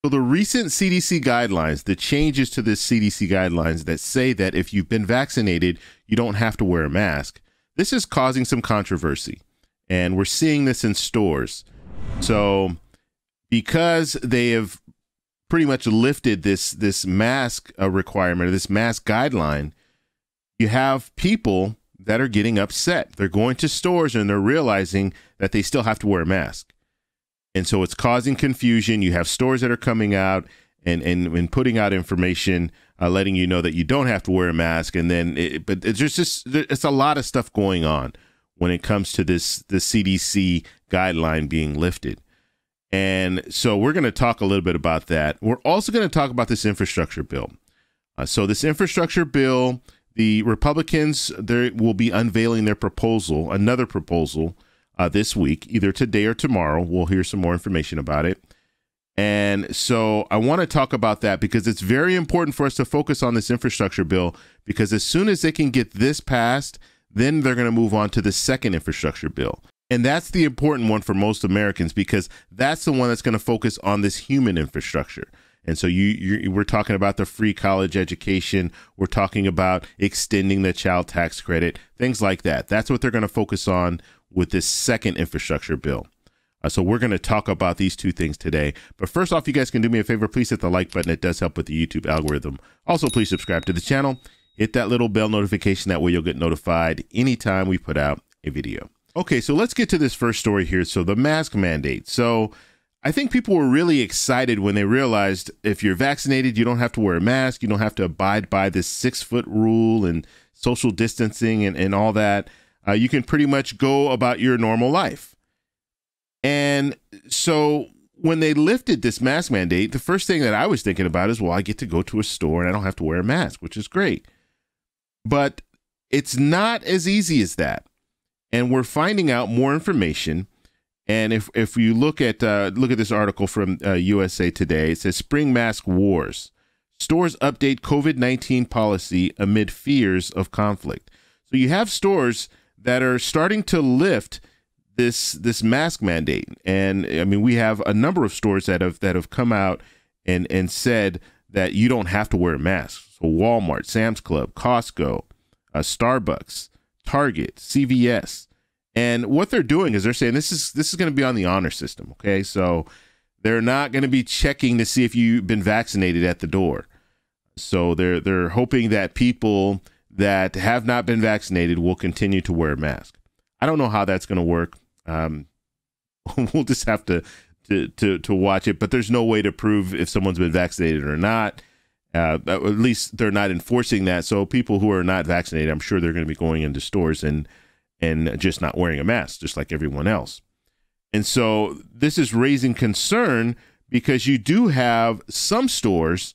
So the recent CDC guidelines, the changes to the CDC guidelines that say that if you've been vaccinated, you don't have to wear a mask. This is causing some controversy, and we're seeing this in stores. So because they have pretty much lifted this mask requirement, or this mask guideline, you have people that are getting upset. They're going to stores and they're realizing that they still have to wear a mask. And so it's causing confusion. You have stores that are coming out and putting out information, letting you know that you don't have to wear a mask. And then, it's a lot of stuff going on when it comes to the CDC guideline being lifted. And so we're going to talk a little bit about that. We're also going to talk about this infrastructure bill. So this infrastructure bill, the Republicans, they will be unveiling their proposal, another proposal, this week, either today or tomorrow. We'll hear some more information about it. And so I want to talk about that because it's very important for us to focus on this infrastructure bill, because as soon as they can get this passed, then they're going to move on to the second infrastructure bill. And that's the important one for most Americans, because that's the one that's going to focus on this human infrastructure. And so we're talking about the free college education. We're talking about extending the child tax credit, things like that. That's what they're going to focus on with this second infrastructure bill. So we're going to talk about these two things today. But first off, you guys can do me a favor. Please hit the like button. It does help with the YouTube algorithm. Also, please subscribe to the channel. Hit that little bell notification. That way you'll get notified anytime we put out a video. Okay, so let's get to this first story here. So the mask mandate. So I think people were really excited when they realized if you're vaccinated, you don't have to wear a mask. You don't have to abide by this 6-foot rule and social distancing and all that. You can pretty much go about your normal life. And so when they lifted this mask mandate, the first thing that I was thinking about is, well, I get to go to a store and I don't have to wear a mask, which is great. But it's not as easy as that. And we're finding out more information. And if you look at this article from USA Today, it says Spring Mask Wars. Stores update COVID-19 policy amid fears of conflict. So you have stores that are starting to lift this mask mandate. And I mean, we have a number of stores that have come out and said that you don't have to wear a mask. So Walmart, Sam's Club, Costco, Starbucks, Target, CVS. And what they're doing is they're saying this is going to be on the honor system. Okay, so they're not going to be checking to see if you've been vaccinated at the door. So they're hoping that people that have not been vaccinated will continue to wear a mask. I don't know how that's going to work. We'll just have to watch it. But there's no way to prove if someone's been vaccinated or not. At least they're not enforcing that. So people who are not vaccinated, I'm sure they're going to be going into stores and just not wearing a mask, just like everyone else. And so this is raising concern because you do have some stores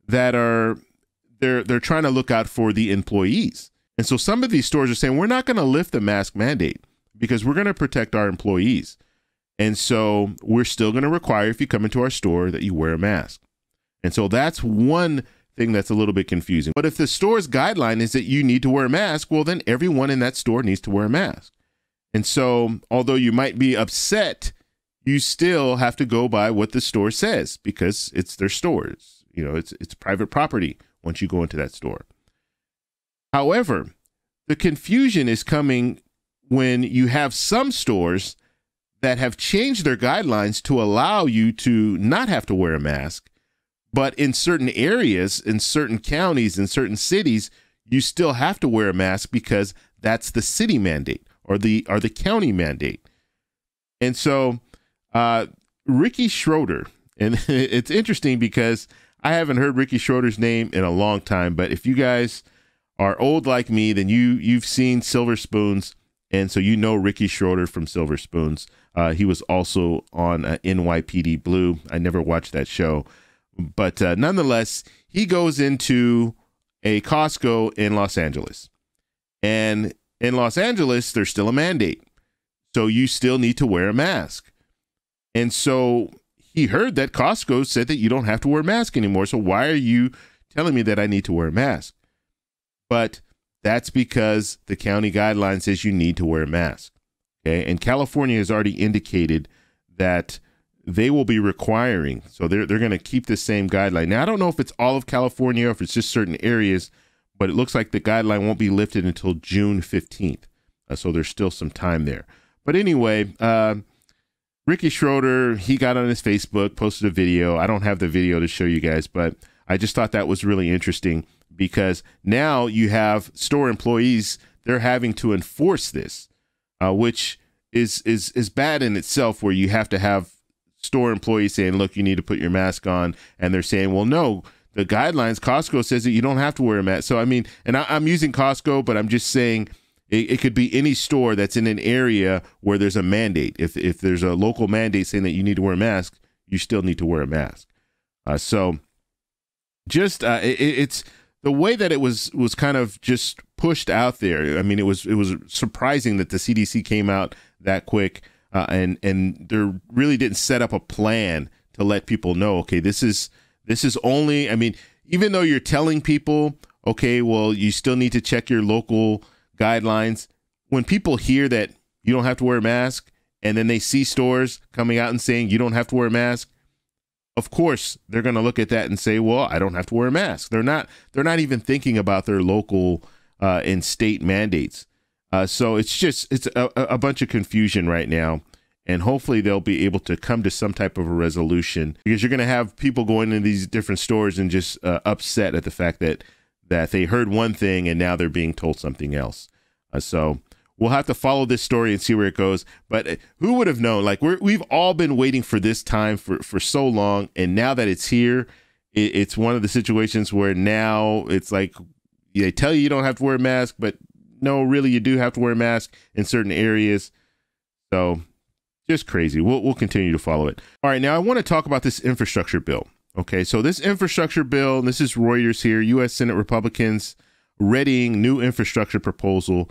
that are they're trying to look out for the employees. And so some of these stores are saying, we're not going to lift the mask mandate because we're going to protect our employees. And so we're still going to require, if you come into our store, that you wear a mask. And so that's one thing that's a little bit confusing. But if the store's guideline is that you need to wear a mask, well, then everyone in that store needs to wear a mask. And so although you might be upset, you still have to go by what the store says because it's their stores. You know, it's private property once you go into that store. However, the confusion is coming when you have some stores that have changed their guidelines to allow you to not have to wear a mask. But in certain areas, in certain counties, in certain cities, you still have to wear a mask because that's the city mandate or the county mandate. And so Ricky Schroeder, and it's interesting because I haven't heard Ricky Schroeder's name in a long time, but if you guys are old like me, then you've seen Silver Spoons, and so you know Ricky Schroeder from Silver Spoons. He was also on NYPD Blue. I never watched that show. But nonetheless, he goes into a Costco in Los Angeles. And in Los Angeles, there's still a mandate. So you still need to wear a mask. And so he heard that Costco said that you don't have to wear a mask anymore. So why are you telling me that I need to wear a mask? But that's because the county guideline says you need to wear a mask. Okay. And California has already indicated that they will be requiring. So they're going to keep the same guideline. Now, I don't know if it's all of California or if it's just certain areas, but it looks like the guideline won't be lifted until June 15th. So there's still some time there. But anyway, Ricky Schroeder, he got on his Facebook, posted a video. I don't have the video to show you guys, but I just thought that was really interesting because now you have store employees, they're having to enforce this, which is bad in itself, where you have to have store employees saying, look, you need to put your mask on. And they're saying, well, no, the guidelines, Costco says that you don't have to wear a mask. So, I mean, and I'm using Costco, but I'm just saying it could be any store that's in an area where there's a mandate. If there's a local mandate saying that you need to wear a mask, you still need to wear a mask. So just it's the way that it was kind of just pushed out there. I mean, it was surprising that the CDC came out that quick. And they really didn't set up a plan to let people know, okay, this is only, I mean, even though you're telling people, okay, well, you still need to check your local guidelines. When people hear that you don't have to wear a mask, and then they see stores coming out and saying you don't have to wear a mask, of course, they're going to look at that and say, well, I don't have to wear a mask. They're not even thinking about their local and state mandates. So it's a bunch of confusion right now, and hopefully they'll be able to come to some type of a resolution, because you're going to have people going into these different stores and just upset at the fact that they heard one thing and now they're being told something else. So we'll have to follow this story and see where it goes. But who would have known? Like we've all been waiting for this time for so long, and now that it's here, it's one of the situations where now it's like they tell you don't have to wear a mask, but no, really, you do have to wear a mask in certain areas. So just crazy. We'll continue to follow it. All right, now I want to talk about this infrastructure bill. Okay, so this infrastructure bill, and this is Reuters here, U.S. Senate Republicans readying new infrastructure proposal.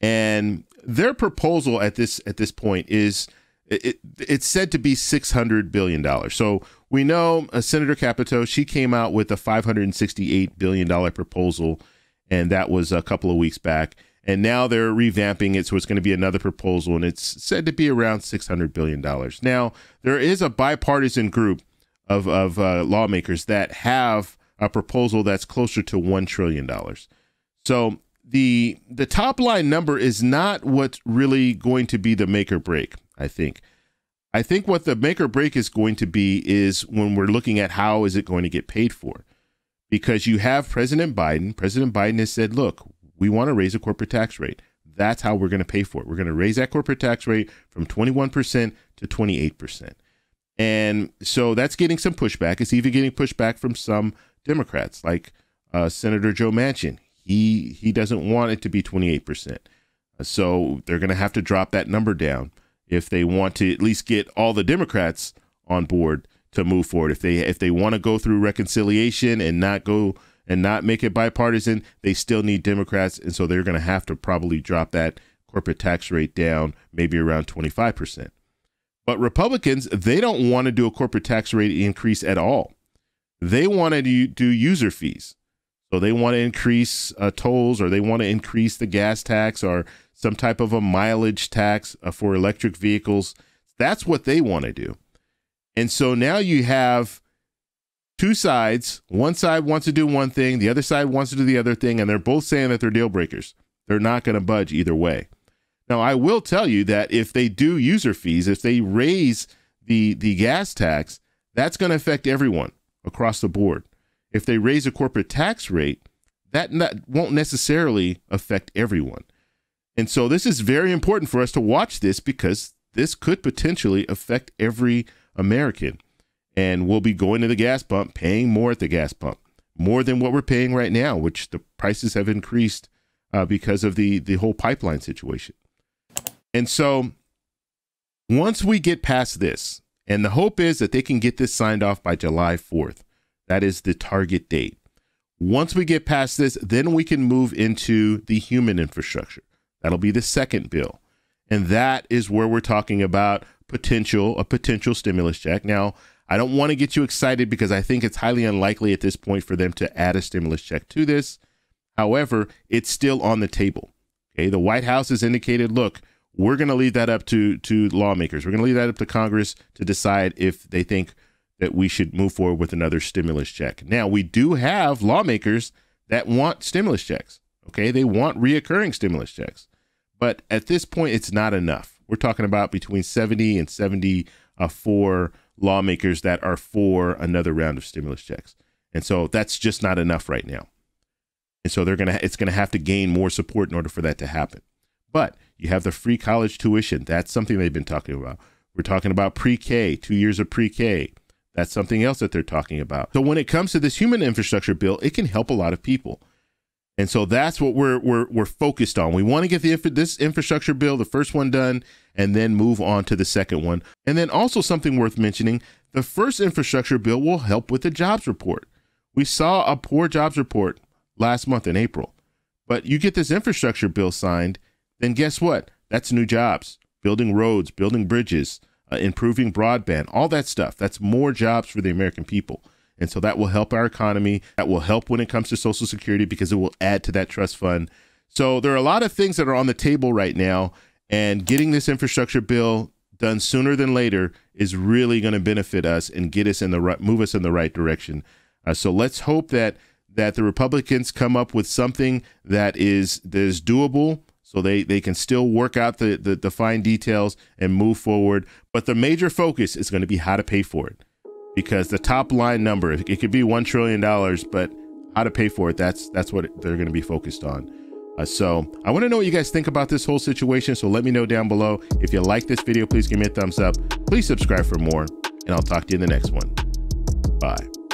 And their proposal at this point is it's said to be $600 billion. So we know Senator Capito, she came out with a $568 billion proposal, and that was a couple of weeks back. And now they're revamping it, so it's going to be another proposal, and it's said to be around $600 billion. Now, there is a bipartisan group of lawmakers that have a proposal that's closer to $1 trillion. So the top line number is not what's really going to be the make or break, I think. I think what the make or break is going to be is when we're looking at how is it going to get paid for. Because you have President Biden. President Biden has said, look, we want to raise a corporate tax rate. That's how we're going to pay for it. We're going to raise that corporate tax rate from 21% to 28%. And so that's getting some pushback. It's even getting pushback from some Democrats, like Senator Joe Manchin. He doesn't want it to be 28%. So they're going to have to drop that number down if they want to at least get all the Democrats on board to move forward. If they want to go through reconciliation and not make it bipartisan, they still need Democrats. And so they're going to have to probably drop that corporate tax rate down, maybe around 25%. But Republicans, they don't want to do a corporate tax rate increase at all. They want to do user fees. So they want to increase tolls, or they want to increase the gas tax, or some type of a mileage tax for electric vehicles. That's what they want to do. And so now you have two sides. One side wants to do one thing, the other side wants to do the other thing, and they're both saying that they're deal breakers. They're not going to budge either way. Now, I will tell you that if they do user fees, if they raise the gas tax, that's going to affect everyone across the board. If they raise a corporate tax rate, that won't necessarily affect everyone. And so this is very important for us to watch this, because this could potentially affect every American. And we'll be going to the gas pump, paying more at the gas pump, more than what we're paying right now, which the prices have increased because of the whole pipeline situation. And so once we get past this, and the hope is that they can get this signed off by July 4th. That is the target date. Once we get past this, then we can move into the human infrastructure. That'll be the second bill. And that is where we're talking about a potential stimulus check. Now, I don't want to get you excited, because I think it's highly unlikely at this point for them to add a stimulus check to this. However, it's still on the table. Okay, the White House has indicated, look, We're going to leave that up to lawmakers. We're going to leave that up to Congress to decide if they think that we should move forward with another stimulus check. Now, we do have lawmakers that want stimulus checks. Okay, they want reoccurring stimulus checks. But at this point, it's not enough. We're talking about between 70 and 74 lawmakers that are for another round of stimulus checks. And so that's just not enough right now. And so it's going to have to gain more support in order for that to happen. But you have the free college tuition. That's something they've been talking about. We're talking about pre-K, 2 years of pre-K. That's something else that they're talking about. So when it comes to this human infrastructure bill, it can help a lot of people. And so that's what we're focused on. We want to get this infrastructure bill, the first one, done, and then move on to the second one. And then also something worth mentioning, the first infrastructure bill will help with the jobs report. We saw a poor jobs report last month in April, but you get this infrastructure bill signed, then guess what? That's new jobs, building roads, building bridges, improving broadband, all that stuff. That's more jobs for the American people. And so that will help our economy. That will help when it comes to Social Security because it will add to that trust fund. So there are a lot of things that are on the table right now, and getting this infrastructure bill done sooner than later is really going to benefit us and get us move us in the right direction. So let's hope that the Republicans come up with something that is doable, so they can still work out the fine details and move forward. But the major focus is going to be how to pay for it, because the top line number, it could be $1 trillion, but how to pay for it, that's what they're going to be focused on. So I want to know what you guys think about this whole situation. So let me know down below. If you like this video, please give me a thumbs up. Please subscribe for more, and I'll talk to you in the next one. Bye.